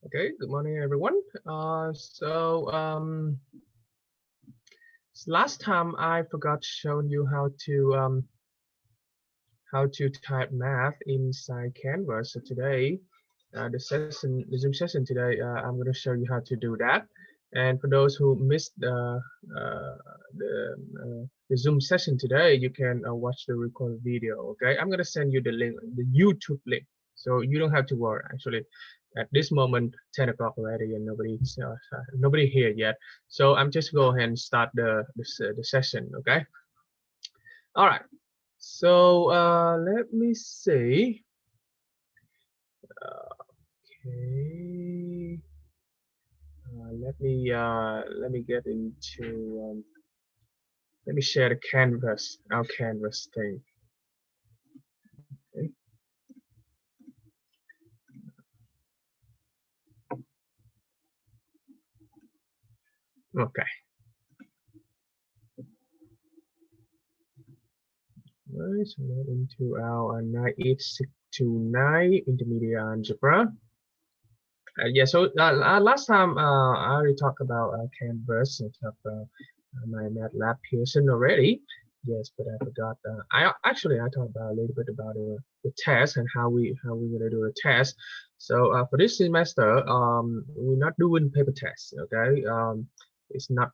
Okay, good morning, everyone. Last time I forgot showing you how to type math inside Canvas. So today, the Zoom session today, I'm going to show you how to do that. And for those who missed the Zoom session today, you can watch the recorded video. Okay, I'm going to send you the link, the YouTube link, so you don't have to worry. Actually, at this moment, 10 o'clock already, and nobody here yet. So I'm just go ahead and start the session. Okay. All right. So let me see. Okay. Let me get into. Let me share the canvas. Our canvas thing. Okay. Okay. Right, so we're into our 9869 intermediate algebra. Yeah, so last time I already talked about Canvas and talked about my MATLAB Pearson already. Yes, but I forgot. I talked about a little bit about the test and how we're gonna do a test. So for this semester, we're not doing paper tests. Okay, it's not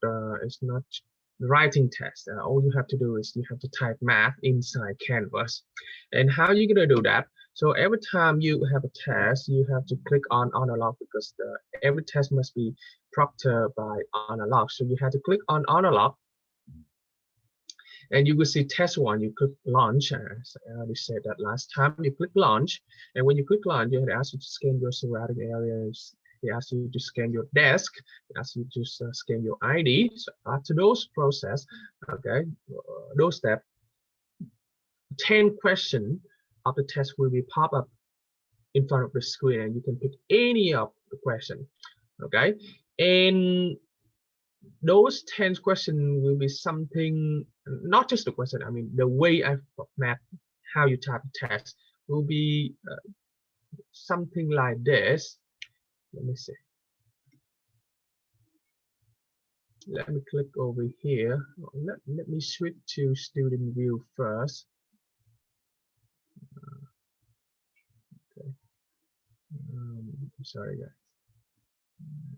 writing test. All you have to do is you have to type math inside Canvas. And how are you gonna do that? So every time you have a test, you have to click on analog because every test must be proctored by analog. So you have to click on analog, and you will see test one. You click launch. As I already said that last time. You click launch, and when you click launch, you have to ask you to scan your surrounding areas. They ask you to scan your desk. They ask you to scan your ID. So after those process, okay, those steps, 10 questions of the test will be pop up in front of the screen, and you can pick any of the question. Okay, and those 10 questions will be something, not just the question, I mean the way I format how you type the text will be something like this. Let me see. Let me click over here. Let me switch to student view first. Okay. Sorry guys.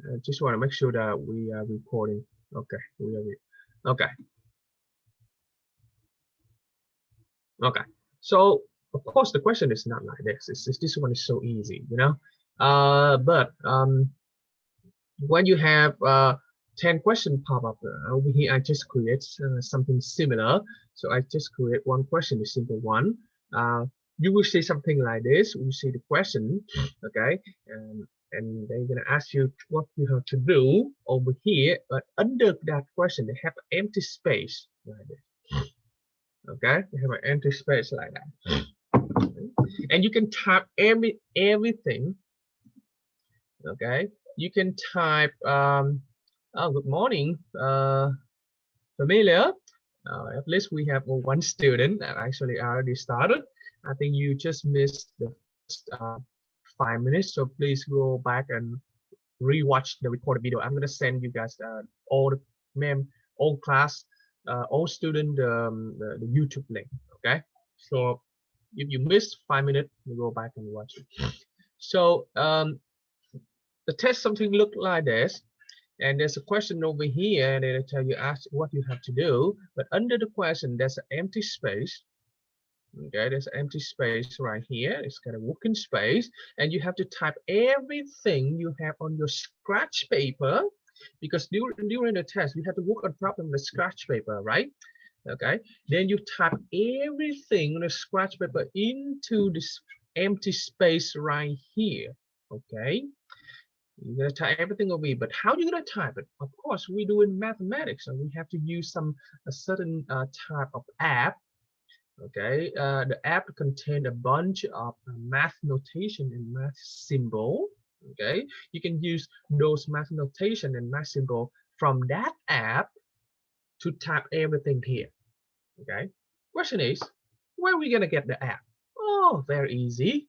I just want to make sure that we are recording. Okay, we are. Okay. Okay. So of course the question is not like this. This one is so easy, you know. But when you have 10 questions pop up over here, I just create something similar. So I just create one question, a simple one. You will see something like this. You see the question, okay, and they're gonna ask you what you have to do over here. But under that question, they have an empty space like this. Okay, they have an empty space like that, and you can type everything. Okay, you can type oh, good morning, familiar. At least we have one student that actually already started. I think you just missed the first 5 minutes, so please go back and rewatch the recorded video. I'm gonna send you guys all class, all student the YouTube link. Okay, so if you missed 5 minutes, you go back and watch it. So the test something look like this, and there's a question over here, and they tell you ask what you have to do. But under the question, there's an empty space. Okay, there's an empty space right here. It's kind of working space, and you have to type everything you have on your scratch paper, because during the test you have to work on problem with scratch paper, right? Okay, then you type everything on the scratch paper into this empty space right here. Okay, you're gonna type everything over here, but how are you gonna type it? Of course, we do in mathematics, and we have to use a certain type of app. Okay, the app contains a bunch of math notation and math symbol. Okay, you can use those math notation and math symbol from that app to type everything here. Okay, question is, where are we gonna get the app? Oh, very easy.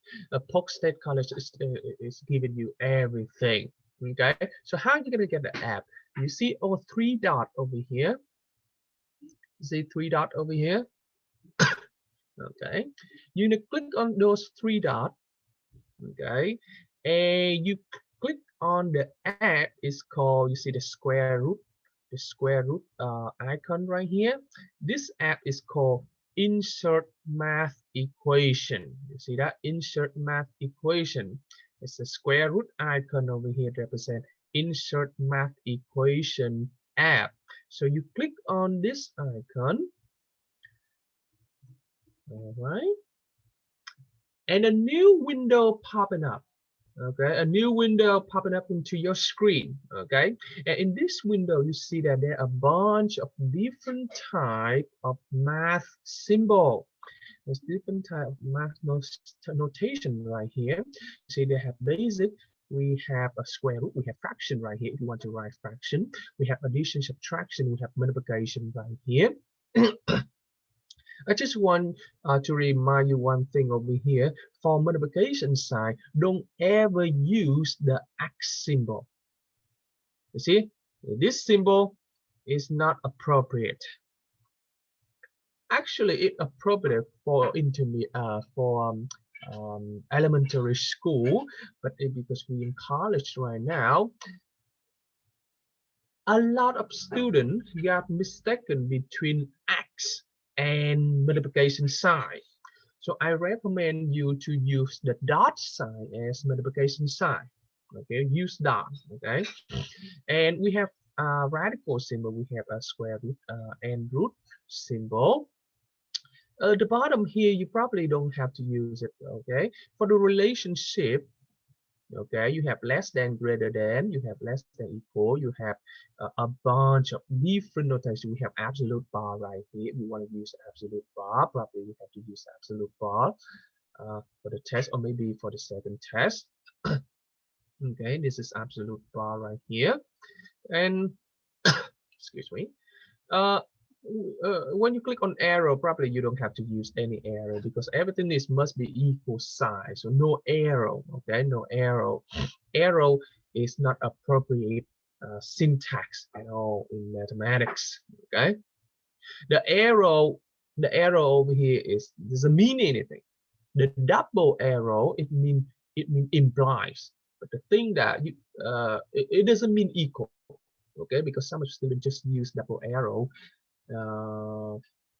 Polk State College is giving you everything. Okay, so how are you gonna get the app? You see over 3 dots over here. See 3 dots over here. Okay, you need to click on those 3 dots. Okay, and you click on the app. Is called, you see the square root, icon right here. This app is called Insert Math Equation. You see that Insert Math Equation. It's a square root icon over here to represent Insert Math Equation app. So you click on this icon. All right, and a new window popping up. Okay, a new window popping up into your screen. Okay, and in this window you see that there are a bunch of different type of math symbol. There's different type of math notation right here. See, they have basic, we have a square root, we have fraction right here if you want to write fraction, we have addition, subtraction, we have multiplication right here. I just want to remind you one thing over here. For multiplication side, don't ever use the X symbol. You see, this symbol is not appropriate. Actually, it's appropriate for elementary school, but because we're in college right now, a lot of students got mistaken between X and multiplication sign. So I recommend you to use the dot sign as multiplication sign. Okay, use dot. Okay, and we have a radical symbol. We have a square root and root symbol. The bottom here, you probably don't have to use it. Okay, for the relationship. Okay, you have less than, greater than, you have less than, equal, you have a bunch of different notation. We have absolute bar right here. If you want to use absolute bar, probably you have to use absolute bar for the test, or maybe for the second test. Okay, this is absolute bar right here. And excuse me, when you click on arrow, probably you don't have to use any arrow because everything must be equal size. So no arrow. Okay, no arrow. Arrow is not appropriate syntax at all in mathematics. Okay, the arrow over here doesn't mean anything. The double arrow, it means implies, but the thing that it doesn't mean equal. Okay, because some students just use double arrow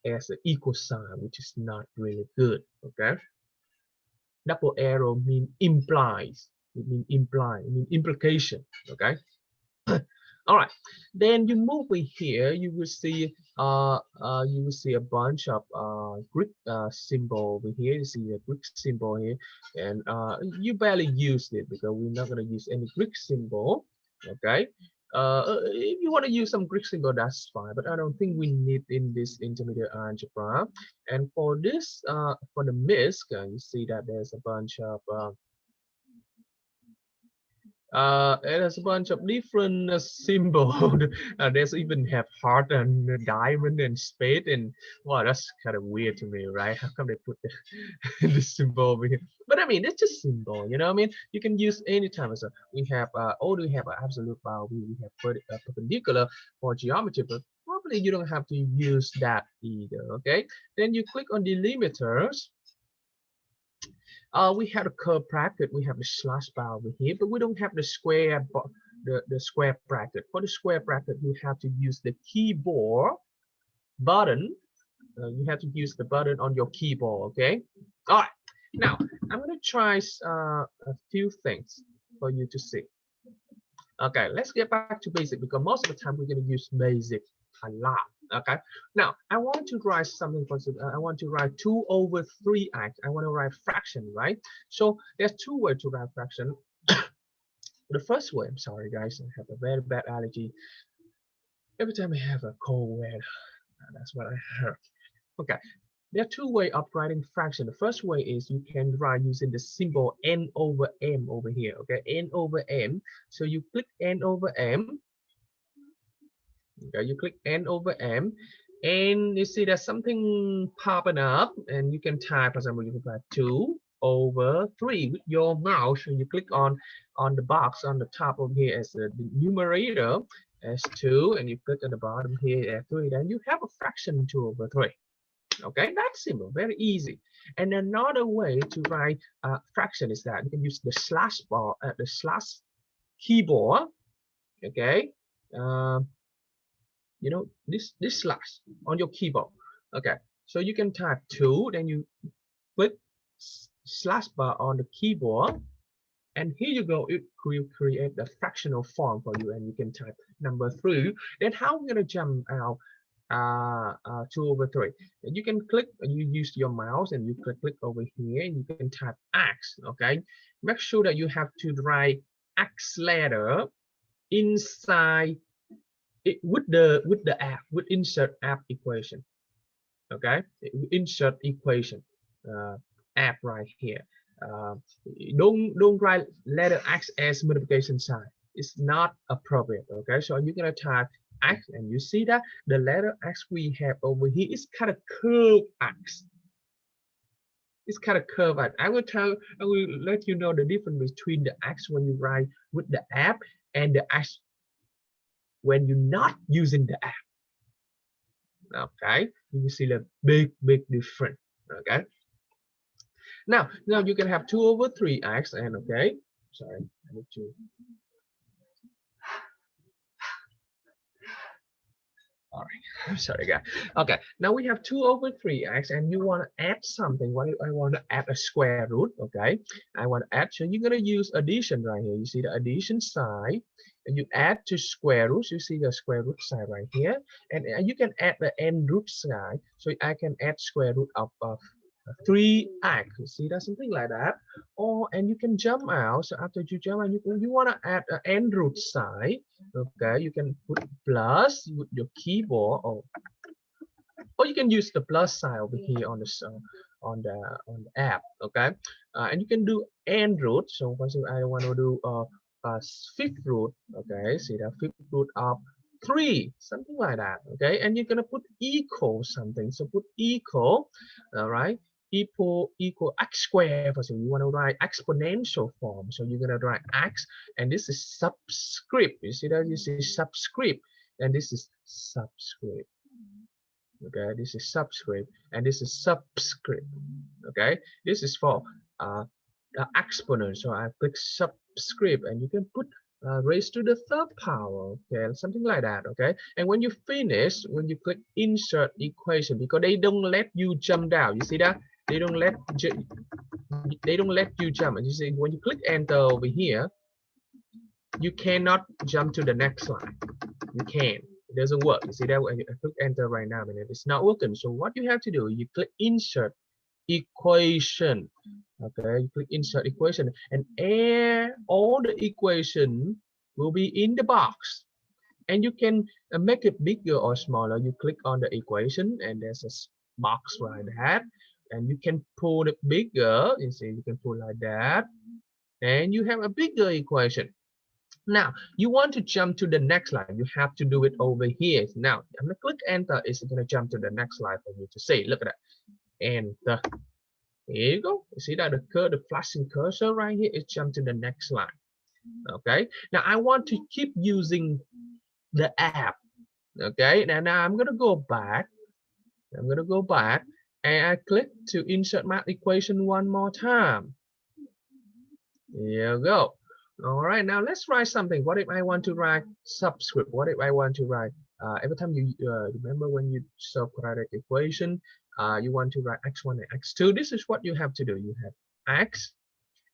as an equal sign, which is not really good. Okay, double arrow mean implies. It means imply. It means implication. Okay. All right. Then you move in here. You will see a bunch of Greek symbol over here. You see a Greek symbol here, and you barely use it because we're not gonna use any Greek symbol. Okay. If you want to use some Greek symbol, that's fine, but I don't think we need in this intermediate algebra. And for this, for the MISC, you see that there's a bunch of it has a bunch of different symbols. There's even have heart and diamond and spade, and wow, that's kind of weird to me, right? How come they put the symbol over here? But I mean, it's just symbol, you know what I mean? You can use any time. So we have we have absolute bar, we have perpendicular for geometry, but probably you don't have to use that either. Okay, then you click on delimiters. We have a curve bracket, we have the slash bar over here, but we don't have the square the square bracket. For the square bracket, you have to use the keyboard button. You have to use the button on your keyboard. Okay. All right. Now I'm going to try a few things for you to see. Okay, let's get back to basic because most of the time we're going to use basic a lot. Okay, now I want to write something. I want to write 2/3x. I want to write fraction, right? So there's two ways to write fraction. The first way, I'm sorry guys, I have a very bad allergy. Every time I have a cold weather, that's what I heard. Okay, there are two ways of writing fraction. The first way is you can write using the symbol n over m over here. Okay, n over m. So you click n over m. Okay, you click n over m, and you see there's something popping up, and you can type, for example, you can type 2/3 with your mouse. So you click on the box on the top of here as the numerator as 2, and you click on the bottom here as 3, then you have a fraction 2/3. Okay, that's simple, very easy. And another way to write fraction is that you can use the slash bar at the slash keyboard. Okay, you know, this slash on your keyboard. Okay, so you can type 2, then you click slash bar on the keyboard, and here you go. It will create the fractional form for you, and you can type number 3. Then how we're gonna jump out 2/3? And you can click, you use your mouse and you click over here, and you can type X. Okay, make sure that you have to write X letter inside it with the app, with insert app equation. Okay, insert equation app right here. Don't write letter X as multiplication sign. It's not appropriate. Okay, so you're gonna type X, and you see that the letter X we have over here is kind of curved X. It's kind of curved X. I will let you know the difference between the X when you write with the app and the X when you're not using the app. Okay, you will see the big difference. Okay, now you can have 2/3x, and okay, sorry, I need to. All right, sorry guys. Okay, now we have 2/3x, and you want to add something. What I want to add a square root. Okay, I want to add, so you're gonna use addition right here. You see the addition sign, and you add to square roots. You see the square root sign right here, and you can add the end root sign. So I can add square root of 3x. You see that, something like that. Or and you can jump out. So after you jump out, you want to add an end root sign. Okay, you can put plus with your keyboard, or you can use the plus sign over here on the app. Okay, and you can do end root. So for example, I want to do fifth root. Okay, see the fifth root of 3, something like that. Okay, and you're gonna put equal something. So put equal. All right, equal x squared. For example, you want to write exponential form. So you're gonna write x, and this is subscript. You see that? This is subscript, and this is subscript. Okay, this is subscript, and this is subscript. Okay, this is for exponent. So I click subscript, and you can put raised to the 3rd power. Okay, something like that. Okay, and when you finish, when you click insert equation, because they don't let you jump down. You see that? They don't let you jump. And you see, when you click enter over here, you cannot jump to the next line. You can't. It doesn't work. You see that? I click enter right now, and it's not working. So what you have to do, you click insert equation. Okay, you click insert equation, and all the equation will be in the box, and you can make it bigger or smaller. You click on the equation, and there's a box like that, and you can pull it bigger. You see, you can pull like that, and you have a bigger equation. Now you want to jump to the next line, you have to do it over here. Now I'm gonna click enter. It's gonna jump to the next line for you to see. Look at that, enter. Here you go. You see that the flashing cursor right here is jump to the next line. Okay, now I want to keep using the app. Okay, now I'm gonna go back. And I click to insert math equation one more time. Here you go. All right, now let's write something. What if I want to write subscript? What if I want to write every time you remember when you solve quadratic equation, you want to write x1 and x2. This is what you have to do. You have x,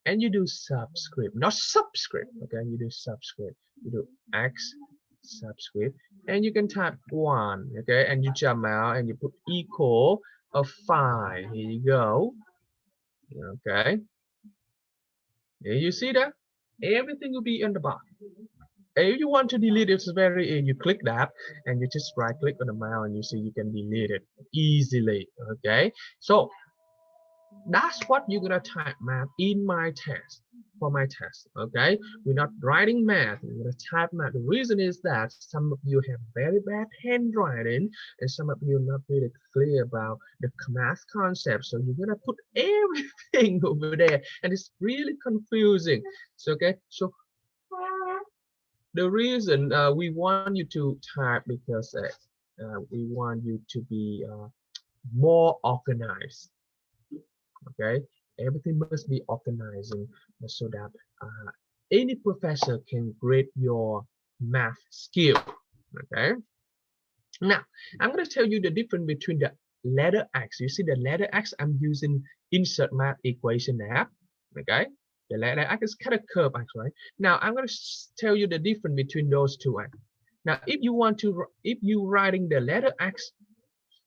and you do subscript, not subscript. Okay, you do subscript. You do x subscript, and you can type 1. Okay, and you jump out and you put equal of 5. Here you go. Okay, here you see that. Everything will be in the box. If you want to delete it, it's very easy. You click that, and you just right click on the mouse, and you see you can delete it easily. Okay, so that's what you're gonna type math in my test. for my test. Okay, we're not writing math, we're going to type math. The reason is that some of you have very bad handwriting and some of you are not really clear about the math concept, so you're going to put everything over there and it's really confusing. So okay, so the reason we want you to type because we want you to be more organized. Okay, everything must be organizing so that any professor can grade your math skill. Okay, now I'm going to tell you the difference between the letter X. You see the letter X, I'm using insert math equation app. Okay, the letter X is kind of curved actually. Now I'm going to tell you the difference between those two. Now if you want to, if you writing the letter X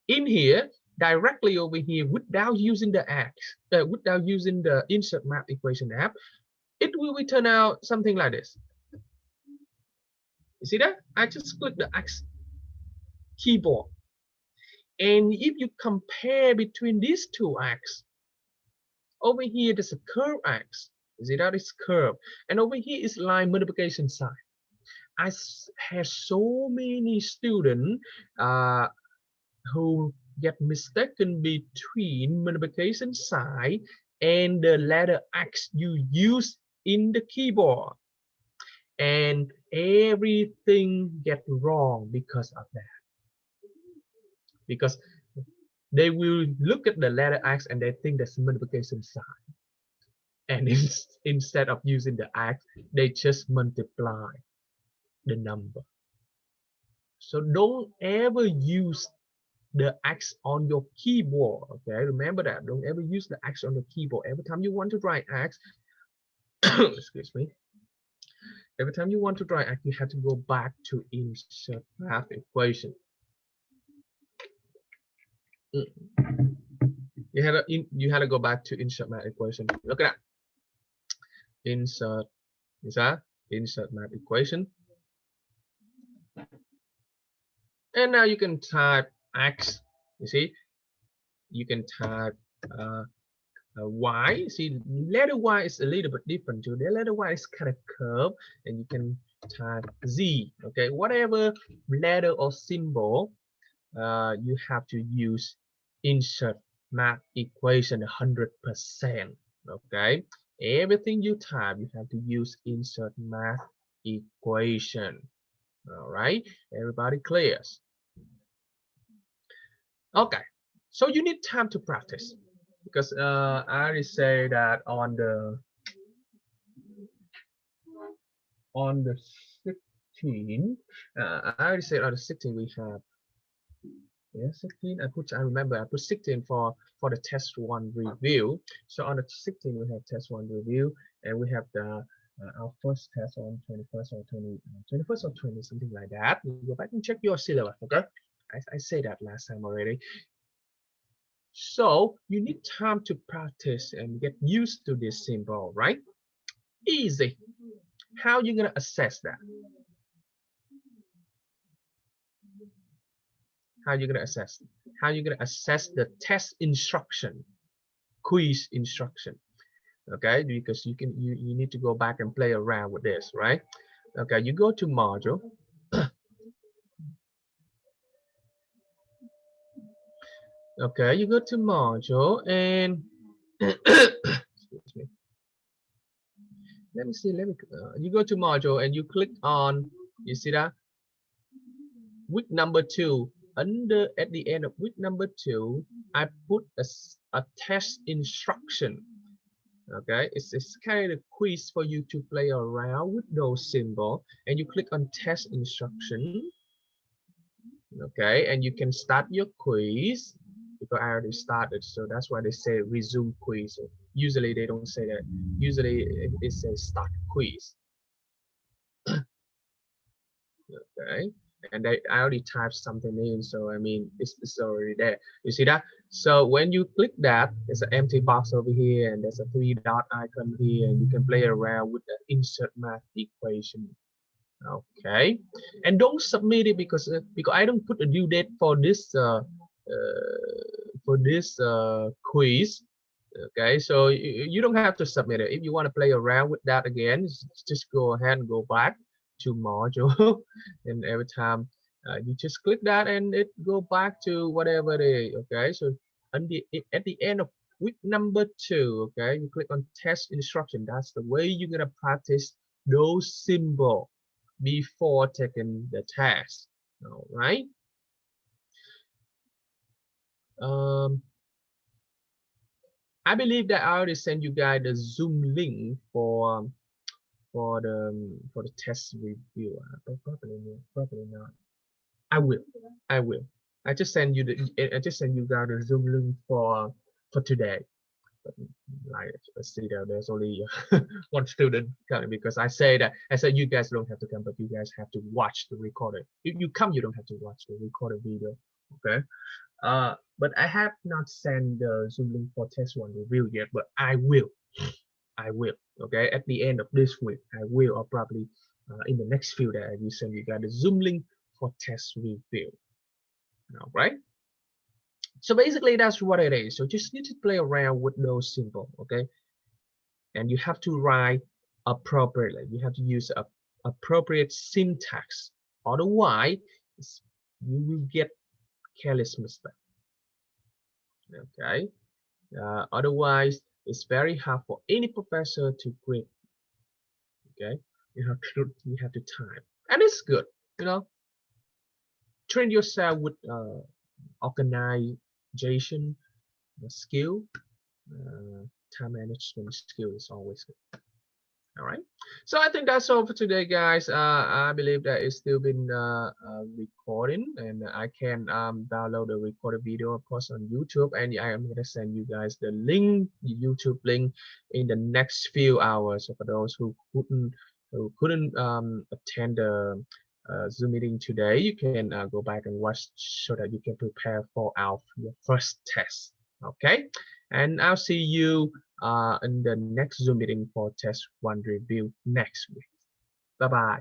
in here directly over here without using the X, without using the insert math equation app, it will return out something like this. You see that? I just click the X keyboard. And if you compare between these two X, over here there's a curve X. You see that it's curved. And over here is line multiplication sign. I have so many students who get mistaken between multiplication sign and the letter X you use in the keyboard, and everything get wrong because of that, because they will look at the letter X and they think that's multiplication sign, and instead of using the X they just multiply the number. So don't ever use the X on your keyboard. Okay, remember that. Don't ever use the X on the keyboard. Every time you want to write X, excuse me, every time you want to write X, you have to go back to insert math equation. You had to go back to insert math equation. Look at that. Insert math equation, and now you can type X. You see, you can type Y. See, letter Y is a little bit different too. The letter Y is kind of curved, and you can type Z. Okay, whatever letter or symbol, you have to use insert math equation 100%. Okay, everything you type, you have to use insert math equation. All right, everybody clears? Okay, so you need time to practice, because I already say that on the 16th, I already said on the 16th we have, yeah, 16. I remember I put 16 for the test 1 review. So on the 16th we have test 1 review, and we have the our first test on 21st or 21st or 20, something like that. You go back and check your syllabus. Okay, I say that last time already. So you need time to practice and get used to this symbol, right? Easy. How are you gonna assess that? How are you gonna assess? How are you gonna assess the test instruction, quiz instruction? Okay, because you need to go back and play around with this, right? Okay, you go to module. Okay, you go to module and excuse me. Let me see. You go to module and you click on. You see that week number 2. At the end of week number 2, I put a test instruction. Okay, it's kind of quiz for you to play around with those symbols, and you click on test instruction. Okay, and you can start your quiz, because I already started, so that's why they say resume quiz. Usually they don't say that. Usually it says start quiz. Okay, and I already typed something in, so I mean it's already there. You see that? So when you click that, there's an empty box over here, and there's a 3-dot icon here, and you can play around with the insert math equation. Okay, and don't submit it because I don't put a due date for this quiz Okay, so you don't have to submit it. If you want to play around with that again, just go ahead and go back to module, and every time you just click that and it go back to whatever it is. Okay, so at the end of week number 2, okay, you click on test instruction. That's the way you're gonna practice those symbols before taking the test. All right. I believe that I already sent you guys the Zoom link for the test review. Probably not. I will. I will. I just send you guys the Zoom link for today. But like, let's see, there's only one student coming, because I said you guys don't have to come, but you guys have to watch the recorded. If you come, you don't have to watch the recorded video. Okay. But I have not sent the Zoom link for test 1 review yet, but I will. Okay, at the end of this week, I will, or probably in the next few days, I will send you guys the Zoom link for test review. All right. So basically, that's what it is. So just need to play around with those symbols, okay? And you have to write appropriately. You have to use appropriate syntax. Otherwise, you will get careless mistake. Okay. Otherwise, it's very hard for any professor to grade. Okay, you have to time, and it's good. Train yourself with organization skill, time management skill is always good. All right, so I think that's all for today, guys. I believe that it's still been recording, and I can download the recorded video, of course, on YouTube, and I am gonna send you guys the link, the YouTube link, in the next few hours. So for those who couldn't attend the Zoom meeting today, you can go back and watch so that you can prepare for your first test. Okay, and I'll see you in the next Zoom meeting for test 1 review next week. Bye bye.